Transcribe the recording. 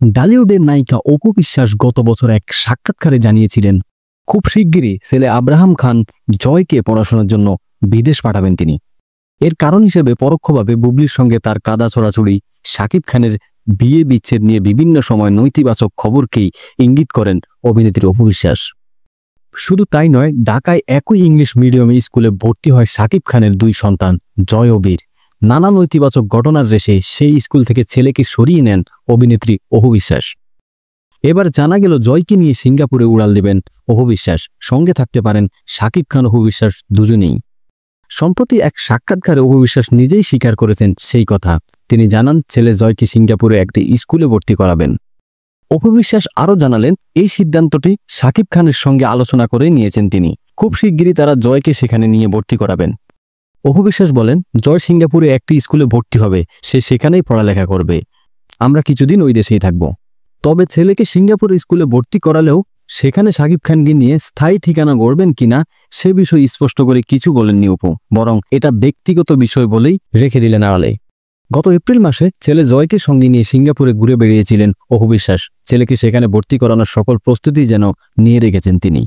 ডালিউডের নায়িকা অপু বিশ্বাস গত বছর এক সাক্ষাৎকারে জানিয়েছিলেন খুব শিগগিরই ছেলে আব্রাহাম খান জয়কে পড়াশোনার জন্য বিদেশ পাঠাবেন তিনি। এর কারণ হিসেবে পরোক্ষভাবে বুবলির সঙ্গে তার কাদা ছড়াছড়ি, শাকিব খানের বিয়ে বিচ্ছেদ নিয়ে বিভিন্ন সময় নৈতিবাচক খবরকেই ইঙ্গিত করেন অভিনেত্রী অপু বিশ্বাস। শুধু তাই নয়, ঢাকায় একই ইংলিশ মিডিয়াম স্কুলে ভর্তি হয় শাকিব খানের দুই সন্তান জয় ও বীর। নানা নৈতিবাচক ঘটনার রেশে সেই স্কুল থেকে ছেলেকে সরিয়ে নেন অভিনেত্রী অপু বিশ্বাস। এবার জানা গেল জয়কে নিয়ে সিঙ্গাপুরে উড়াল দেবেন অপু বিশ্বাস, সঙ্গে থাকতে পারেন শাকিব খান অপু বিশ্বাস দুজনেই। সম্প্রতি এক সাক্ষাৎকারে অপু বিশ্বাস নিজেই স্বীকার করেছেন সেই কথা। তিনি জানান ছেলে জয়কে সিঙ্গাপুরে একটি স্কুলে ভর্তি করাবেন। অপু বিশ্বাস আরও জানালেন এই সিদ্ধান্তটি শাকিব খানের সঙ্গে আলোচনা করে নিয়েছেন তিনি। খুব শিগগিরই তারা জয়কে সেখানে নিয়ে ভর্তি করাবেন। অপু বিশ্বাস বলেন, জয় সিঙ্গাপুরে একটি স্কুলে ভর্তি হবে, সে সেখানেই পড়ালেখা করবে। আমরা কিছুদিন ওই দেশেই থাকব। তবে ছেলেকে সিঙ্গাপুর স্কুলে ভর্তি করালেও সেখানে শাকিব খানকে নিয়ে স্থায়ী ঠিকানা গড়বেন কিনা সে বিষয়ে স্পষ্ট করে কিছু বলেননি অপু, বরং এটা ব্যক্তিগত বিষয় বলেই রেখে দিলেন আড়ালে। গত এপ্রিল মাসে ছেলে জয়কে সঙ্গে নিয়ে সিঙ্গাপুরে ঘুরে বেরিয়েছিলেন অপু বিশ্বাস। ছেলেকে সেখানে ভর্তি করানোর সকল প্রস্তুতি যেন নিয়ে রেখেছেন তিনি।